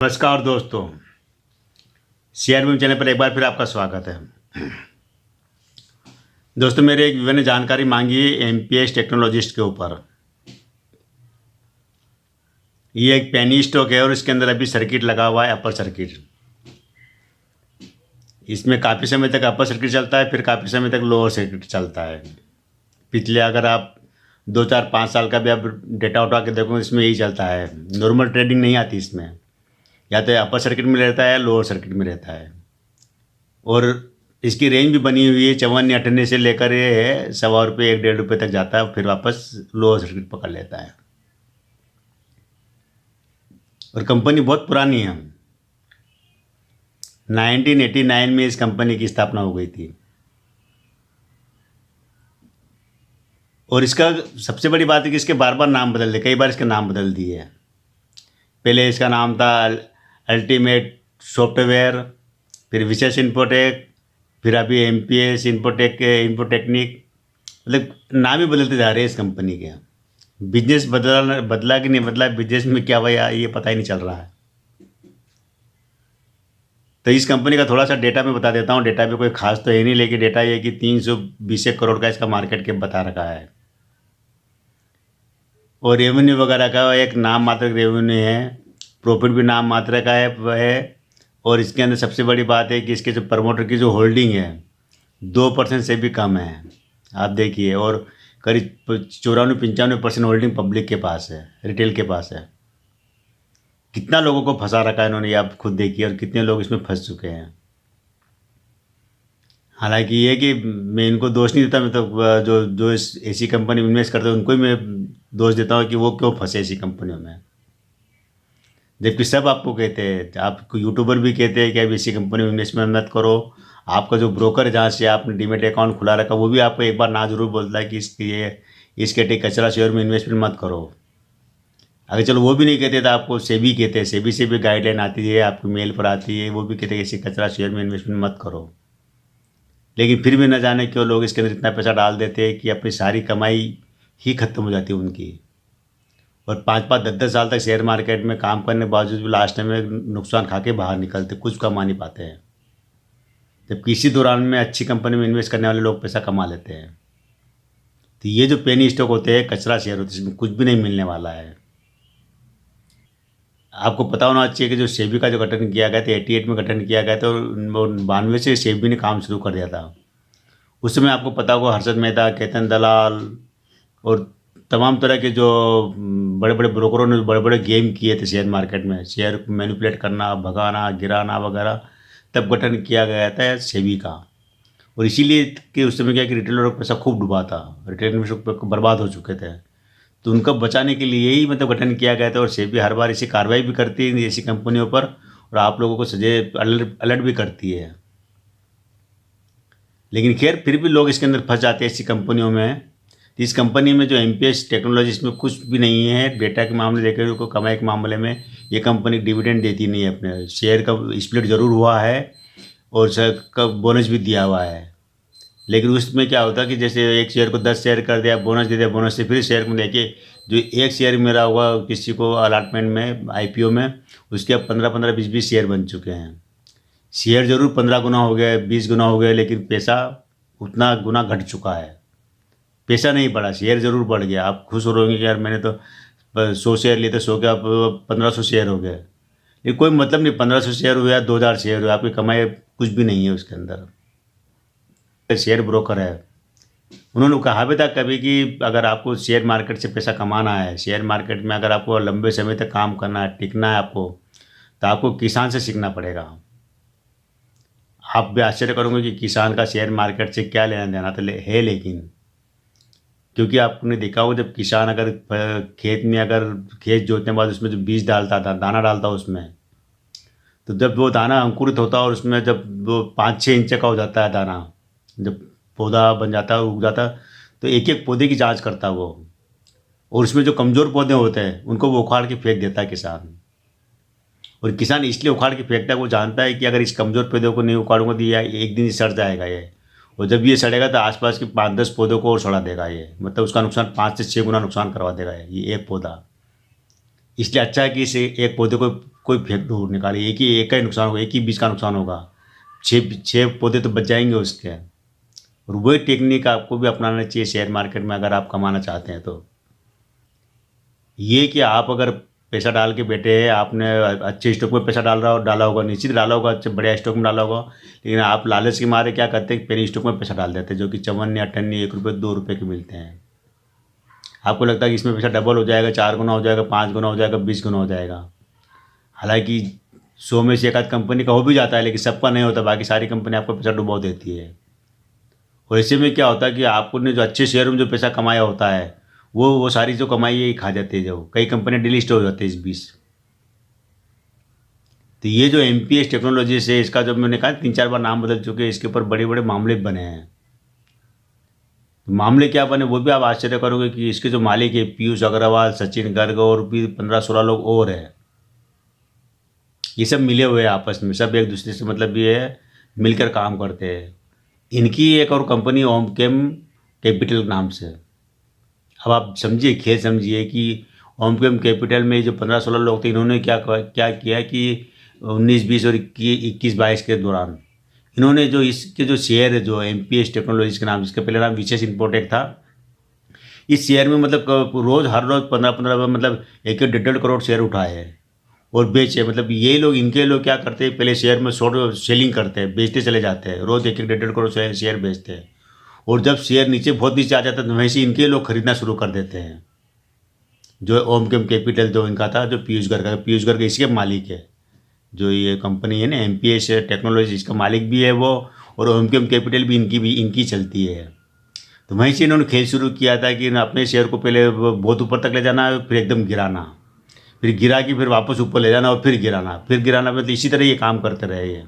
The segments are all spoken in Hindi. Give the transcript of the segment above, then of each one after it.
नमस्कार दोस्तों, शेयर बूम चैनल पर एक बार फिर आपका स्वागत है। दोस्तों, मेरे एक व्यूअर ने जानकारी मांगी है एमपीएस टेक्नोलॉजिस्ट के ऊपर। ये एक पेनी स्टॉक है और इसके अंदर अभी सर्किट लगा हुआ है, अपर सर्किट। इसमें काफ़ी समय तक अपर सर्किट चलता है, फिर काफ़ी समय तक लोअर सर्किट चलता है। पिछले अगर आप 2 4 5 साल का भी आप डेटा उठा के देखो, इसमें यही चलता है। नॉर्मल ट्रेडिंग नहीं आती इसमें, या तो अपर सर्किट में रहता है या लोअर सर्किट में रहता है। और इसकी रेंज भी बनी हुई है 54 से लेकर ये है ₹1.25 ₹1.5 तक जाता है, फिर वापस लोअर सर्किट पकड़ लेता है। और कंपनी बहुत पुरानी है, 1989 में इस कंपनी की स्थापना हो गई थी। और इसका सबसे बड़ी बात है कि इसके बार बार नाम बदल दिए, कई बार इसके नाम बदल दिए हैं। पहले इसका नाम था अल्टीमेट सॉफ्टवेयर, फिर विशेष इन्फोटेक, फिर अभी एमपीएस इन्फोटेक्निक। मतलब नाम ही बदलते जा रहे हैं इस कंपनी के। बिजनेस बदला कि नहीं बदला, बिजनेस में क्या हुआ ये पता ही नहीं चल रहा है। तो इस कंपनी का थोड़ा सा डेटा मैं बता देता हूँ। डेटा पे कोई खास तो है नहीं, लेकिन डेटा ये कि 320 करोड़ का इसका मार्केट कैप बता रखा है। और रेवेन्यू वगैरह का एक नाम मात्र रेवेन्यू है, प्रॉफिट भी नाम मात्र का है। और इसके अंदर सबसे बड़ी बात है कि इसके जो प्रमोटर की जो होल्डिंग है 2% से भी कम है, आप देखिए। और करीब 94-95% होल्डिंग पब्लिक के पास है, रिटेल के पास है। कितना लोगों को फंसा रखा है इन्होंने, ये आप खुद देखिए, और कितने लोग इसमें फंस चुके हैं। हालांकि ये कि मैं इनको दोष नहीं देता, मैं तो जो जो इस ऐसी कंपनी में इन्वेस्ट करते हैं उनको ही मैं दोष देता हूँ कि वो क्यों फंसे ऐसी कंपनियों में। जबकि सब आपको कहते हैं, आपको यूट्यूबर भी कहते हैं कि आप ऐसी कंपनी में इन्वेस्टमेंट मत करो। आपका जो ब्रोकर है जहाँ से आपने डीमेट अकाउंट खुला रखा, वो भी आपको एक बार ना जरूर बोलता है कि इसके कचरा शेयर में इन्वेस्टमेंट मत करो। अगर चलो वो भी नहीं कहते तो आपको सेबी कहते हैं, सेबी से भी गाइडलाइन आती है, आपकी मेल पर आती है, वो भी कहते हैं ऐसे कचरा शेयर में इन्वेस्टमेंट मत करो। लेकिन फिर भी न जाने क्यों लोग इसके अंदर इतना पैसा डाल देते हैं कि अपनी सारी कमाई ही खत्म हो जाती है उनकी। और 5-5 10-10 साल तक शेयर मार्केट में काम करने के बावजूद भी लास्ट में नुकसान खा के बाहर निकलते, कुछ कमा नहीं पाते हैं। जबकि इसी दौरान में अच्छी कंपनी में इन्वेस्ट करने वाले लोग पैसा कमा लेते हैं। तो ये जो पेनी स्टॉक होते हैं, कचरा शेयर होते हैं, इसमें कुछ भी नहीं मिलने वाला है। आपको पता होना चाहिए कि जो सेबी का जो गठन किया गया था 88 में गठन किया गया था, और 92 से सेबी ने काम शुरू कर दिया था। उस समय आपको पता होगा हर्षद मेहता, केतन दलाल और तमाम तरह के जो बड़े बड़े ब्रोकरों ने बड़े बड़े गेम किए थे शेयर मार्केट में, शेयर को मैनिपुलेट करना, भगाना, गिराना वगैरह, तब गठन किया गया था सेबी का। और इसीलिए कि उस समय क्या कि रिटेलरों का पैसा खूब डूबा था, रिटेल इन्वेस्टर बर्बाद हो चुके थे। तो उनको बचाने के लिए ही मतलब गठन किया गया था। और सेबी हर बार ऐसी कार्रवाई भी करती है ऐसी कंपनियों पर, और आप लोगों को सजे अलर्ट भी करती है। लेकिन खैर फिर भी लोग इसके अंदर फंस जाते हैं ऐसी कंपनियों में। तो इस कंपनी में जो एमपीएस टेक्नोलॉजी, इसमें कुछ भी नहीं है। डेटा के मामले देखकर उनको कमाई के मामले में ये कंपनी डिविडेंड देती नहीं है। अपने शेयर का स्प्लिट ज़रूर हुआ है और शेयर का बोनस भी दिया हुआ है। लेकिन उसमें क्या होता है कि जैसे एक शेयर को 10 शेयर कर दिया, बोनस दे दिया, बोनस से फिर शेयर में देखिए जो एक शेयर मेरा हुआ किसी को अलॉटमेंट में आईपीओ में, उसके अब 15-15 20-20 शेयर बन चुके हैं। शेयर ज़रूर 15 गुना हो गए, 20 गुना हो गए, लेकिन पैसा उतना गुना घट चुका है। पैसा नहीं बढ़ा, शेयर ज़रूर बढ़ गया। आप खुश हो रहे कि यार मैंने तो 100 शेयर लिए थे, 100 के आप 1500 शेयर हो गए। ये कोई मतलब नहीं, 1500 शेयर हुआ या 2000 शेयर हुआ, आपकी कमाई कुछ भी नहीं है उसके अंदर। शेयर ब्रोकर है, उन्होंने कहा भी था कभी कि अगर आपको शेयर मार्केट से पैसा कमाना है, शेयर मार्केट में अगर आपको लंबे समय तक काम करना है, टिकना है आपको, तो आपको किसान से सीखना पड़ेगा। आप भी आश्चर्य करोगे कि किसान का शेयर मार्केट से क्या लेना देना तो है। लेकिन क्योंकि आपने देखा होगा जब किसान अगर खेत में अगर खेत जोतने के बाद उसमें जो बीज डालता था, दाना डालता उसमें, तो जब वो दाना अंकुरित होता है और उसमें जब वो 5-6 इंच का हो जाता है दाना, जब पौधा बन जाता है, उग जाता है, तो एक एक पौधे की जांच करता है वो। और उसमें जो कमज़ोर पौधे होते हैं उनको वो उखाड़ के फेंक देता है किसान। और किसान इसलिए उखाड़ के फेंकता है, वो जानता है कि अगर इस कमज़ोर पौधे को नहीं उखाड़ूंगा तो ये एक दिन सड़ जाएगा ये। और जब ये सड़ेगा तो आसपास के 5-10 पौधों को और सड़ा देगा ये, मतलब उसका नुकसान 5 से 6 गुना नुकसान करवा देगा ये एक पौधा। इसलिए अच्छा है कि इस एक पौधे को कोई फेंक दो निकाले, एक का ही नुकसान होगा, एक ही बीज का नुकसान होगा, छः छः पौधे तो बच जाएंगे उसके। और वही टेक्निक आपको भी अपनाना चाहिए शेयर मार्केट में अगर आप कमाना चाहते हैं तो। ये कि आप अगर पैसा डाल के बैठे हैं, आपने अच्छे स्टॉक में पैसा डाला होगा, निश्चित डाला होगा, अच्छे बढ़िया स्टॉक में डाला होगा, लेकिन आप लालच के मारे क्या करते हैं, पेनी स्टॉक में पैसा डाल देते हैं जो कि 54 या 58 1 रुपये 2 रुपये के मिलते हैं। आपको लगता है कि इसमें पैसा डबल हो जाएगा, 4 गुना हो जाएगा, 5 गुना हो जाएगा, 20 गुना हो जाएगा। हालांकि 100 में से एक आध कंपनी का हो भी जाता है, लेकिन सबका नहीं होता, बाकी सारी कंपनी आपको पैसा डुबा देती है। और ऐसे में क्या होता है कि आपने जो अच्छे शेयर में जो पैसा कमाया होता है वो सारी जो कमाई है खा जाती है, जो कई कंपनियां डिलिस्ट हो जाती है इस बीच। तो ये जो एमपीएस टेक्नोलॉजी से, इसका जब मैंने कहा 3-4 बार नाम बदल चुके हैं, इसके ऊपर बड़े बड़े मामले बने हैं। तो मामले क्या बने वो भी आप आश्चर्य करोगे कि इसके जो मालिक है पीयूष अग्रवाल, सचिन गर्ग और भी 15-16 लोग और हैं, ये सब मिले हुए हैं आपस में, सब एक दूसरे से मतलब ये है मिलकर काम करते हैं। इनकी एक और कंपनी ओमकेम कैपिटल नाम से। अब आप समझिए, खेल समझिए कि ओमकेम कैपिटल में जो 15-16 लोग थे, इन्होंने क्या किया कि 19-20 और 21-22 के दौरान इन्होंने जो इसके जो शेयर है, जो एमपीएस टेक्नोलॉजीज के नाम, जिसका पहले नाम विशेष इन्फोटेक था, इस शेयर में मतलब हर रोज़ 15-15 मतलब 1-1.5 करोड़ शेयर उठाए हैं और बेचे। मतलब ये लोग, इनके लोग क्या करते हैं, पहले शेयर में शॉर्ट सेलिंग करते हैं, बेचते चले जाते हैं, रोज़ 1-1.5 करोड़ शेयर बेचते हैं। और जब शेयर बहुत नीचे आ जाता है तो वैसे इनके लोग खरीदना शुरू कर देते हैं। जो ओमकेम कैपिटल जो इनका था, जो पीयूष गर्ग इसके मालिक है, जो ये कंपनी है ना एमपीएस टेक्नोलॉजी, इसका मालिक भी है वो, और ओमकेम कैपिटल भी इनकी चलती है। तो वहीं से इन्होंने खेल शुरू किया था कि अपने शेयर को पहले बहुत ऊपर तक ले जाना, फिर एकदम गिराना, फिर गिरा के फिर वापस ऊपर ले जाना और फिर गिराना, मतलब इसी तरह ये काम करते रहे ये।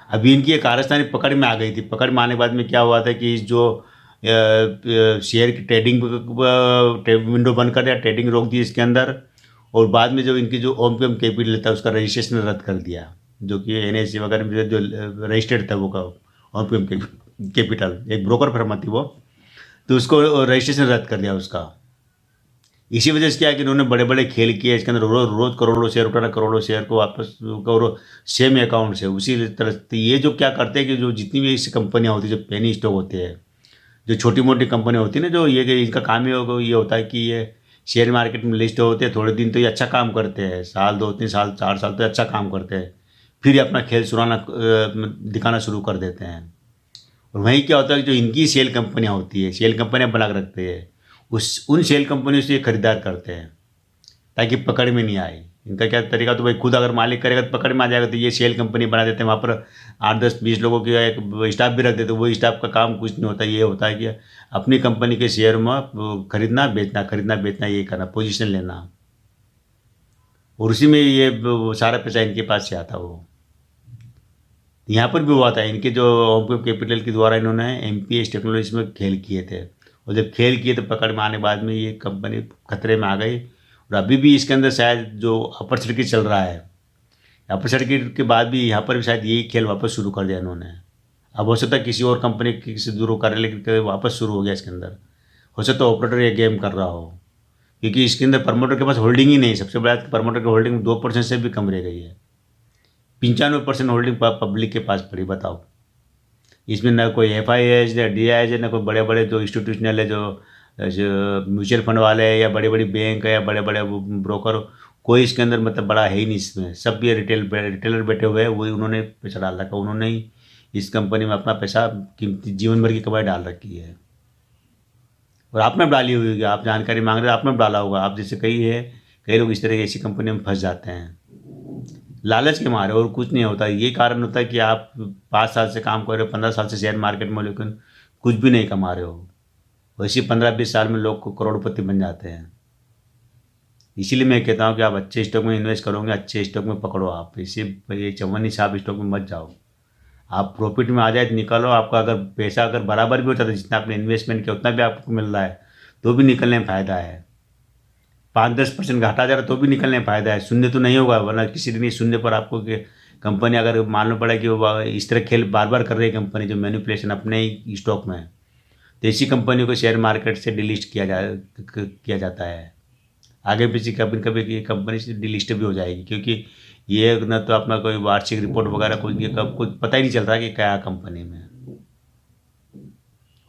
अभी इनकी एक कारस्तानी पकड़ में आ गई थी। पकड़ में आने के बाद में क्या हुआ था कि जो शेयर की ट्रेडिंग विंडो बंद कर दिया, ट्रेडिंग रोक दी इसके अंदर। और बाद में जो इनकी जो ओमकेम कैपिटल था उसका रजिस्ट्रेशन रद्द कर दिया, जो कि एनएससी वगैरह में जो रजिस्टर्ड था वो का ओमकेम कैपिटल, एक ब्रोकर फर्म थी वो, तो उसको रजिस्ट्रेशन रद्द कर दिया उसका। इसी वजह से क्या है कि इन्होंने बड़े बड़े खेल किए इसके अंदर, रोज करोड़ों शेयर उठाना, करोड़ों शेयर को वापस करो सेम अकाउंट से। उसी तरह से ये जो क्या करते हैं कि जो जितनी भी इस कंपनियाँ होती है, जो पेनी स्टॉक होते हैं, जो छोटी मोटी कंपनियाँ होती है ना, जो ये इनका काम ही ये होता है कि ये शेयर मार्केट में लिस्ट होते हैं, थोड़े दिन तो ये अच्छा काम करते हैं, साल 2-3 साल 4 साल तो अच्छा काम करते हैं, फिर ये अपना खेल दिखाना शुरू कर देते हैं। और वहीं क्या होता है कि जो इनकी सेल कंपनियाँ होती है, सेल कंपनियाँ बना कर रखते हैं, उन सेल कंपनियों से ये खरीदार करते हैं ताकि पकड़ में नहीं आए। इनका क्या तरीका, तो भाई खुद अगर मालिक करेगा तो पकड़ में आ जाएगा, तो ये सेल कंपनी बना देते हैं, वहाँ पर 8-10-20 लोगों की एक स्टाफ भी रख देते हैं। वो स्टाफ का काम कुछ नहीं होता, ये होता है कि अपनी कंपनी के शेयर में खरीदना बेचना ये करना, पोजीशन लेना, और उसी में ये सारा पैसा इनके पास से आता। वो यहाँ पर भी हुआ था, इनके जो ओमकेम कैपिटल के द्वारा इन्होंने एमपीएस टेक्नोलॉजी में खेल किए थे, और जब खेल किए तो पकड़ में आने बाद में ये कंपनी खतरे में आ गई। और अभी भी इसके अंदर शायद जो अपर सर्किट चल रहा है, अपर सर्किट के बाद भी यहाँ पर भी शायद यही खेल वापस शुरू कर दिया इन्होंने। अब हो सकता है किसी और कंपनी से दूर कर, लेकिन वापस शुरू हो गया इसके अंदर। हो सकता है ऑपरेटर ये गेम कर रहा हो, क्योंकि इसके अंदर प्रमोटर के पास होल्डिंग ही नहीं। सबसे बड़ा प्रमोटर की होल्डिंग 2% से भी कम रह गई है, 95% होल्डिंग पब्लिक के पास पड़ी। बताओ, इसमें ना कोई FIIs ना DIs है, ना कोई बड़े बड़े जो इंस्टीट्यूशनल है, जो म्यूचुअल फंड वाले हैं या बड़े बड़ी बैंक है या बड़े बड़े ब्रोकर, कोई इसके अंदर मतलब बड़ा है ही नहीं इसमें। सब ये रिटेलर बैठे हुए हैं, वही उन्होंने पैसा डाल रखा, उन्होंने ही इस कंपनी में अपना पैसा, कीमती जीवन भर की कमाई डाल रखी है। और आपने डाली हुई होगी, आप जानकारी मांग रहे हैं, आपने डाला होगा। आप जैसे कई लोग इस तरह की ऐसी कंपनी में फंस जाते हैं लालच के मारे, और कुछ नहीं होता। ये कारण होता है कि आप 5 साल से काम कर रहे हो, 15 साल से शेयर मार्केट में, लेकिन कुछ भी नहीं कमा रहे हो। वैसे 15-20 साल में लोग करोड़पति बन जाते हैं। इसीलिए मैं कहता हूँ कि आप अच्छे स्टॉक में इन्वेस्ट करोगे, अच्छे स्टॉक में पकड़ो। आप इसे ये चवन्नी साहब स्टॉक में मत जाओ। आप प्रॉफिट में आ जाए तो निकालो। आपका अगर पैसा अगर बराबर भी होता है, जितना आपने इन्वेस्टमेंट किया उतना भी आपको मिल रहा है, तो भी निकलने में फ़ायदा है। 5-10% घाटा जा रहा तो भी निकलने में फ़ायदा है। शून्य तो नहीं होगा, वरना किसी दिन शून्य पर आपको कंपनी अगर मालूम पड़ा कि वो इस तरह खेल बार बार कर रही है कंपनी, जो मैनिपुलेशन अपने ही स्टॉक में, तो इसी कंपनी को शेयर मार्केट से डिलिस्ट किया जाता है। आगे पीछे कभी कभी ये कंपनी से डिलिस्ट भी हो जाएगी, क्योंकि ये न तो अपना कोई वार्षिक रिपोर्ट वगैरह कोई कब कुछ पता ही नहीं चलता कि क्या कंपनी में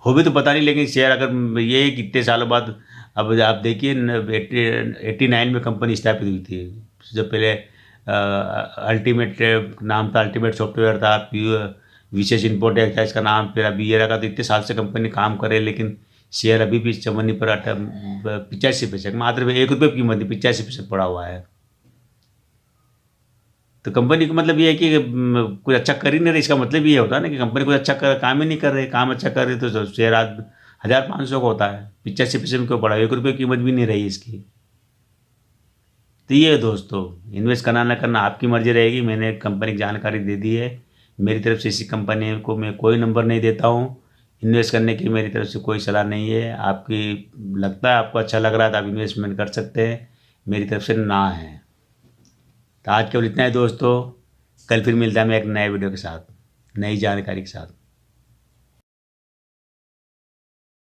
हो भी तो पता नहीं, लेकिन शेयर अगर ये कितने सालों बाद, अब आप देखिए 89 में कंपनी स्थापित हुई थी। जब पहले अल्टीमेट नाम था, अल्टीमेट सॉफ्टवेयर था, विशेष इम्पोर्ट एक्ट था इसका नाम, फिर अभी ये रखा। तो इतने साल से कंपनी काम करे, लेकिन शेयर अभी भी चमनी पर 85 पैसे, मात्र ₹1 की कीमत 85 पैसे पड़ा हुआ है। तो कंपनी का मतलब ये है कि कुछ अच्छा कर ही नहीं रही, इसका मतलब ये होता है ना कि कंपनी कुछ अच्छा काम ही नहीं कर रही। काम अच्छा कर रही तो शेयर आज 1500 का होता है, 85 पैसे में क्यों पड़ा? ₹1 की कीमत भी नहीं रही इसकी। तो ये है दोस्तों, इन्वेस्ट करना ना करना आपकी मर्जी रहेगी। मैंने कंपनी की जानकारी दे दी है। मेरी तरफ से इसी कंपनी को मैं कोई नंबर नहीं देता हूँ। इन्वेस्ट करने की मेरी तरफ से कोई सलाह नहीं है। आपकी लगता है आपको अच्छा लग रहा है तो आप इन्वेस्टमेंट कर सकते हैं, मेरी तरफ से ना है। तो आज केवल इतना ही दोस्तों। कल फिर मिलता है मैं एक नए वीडियो के साथ, नई जानकारी के साथ।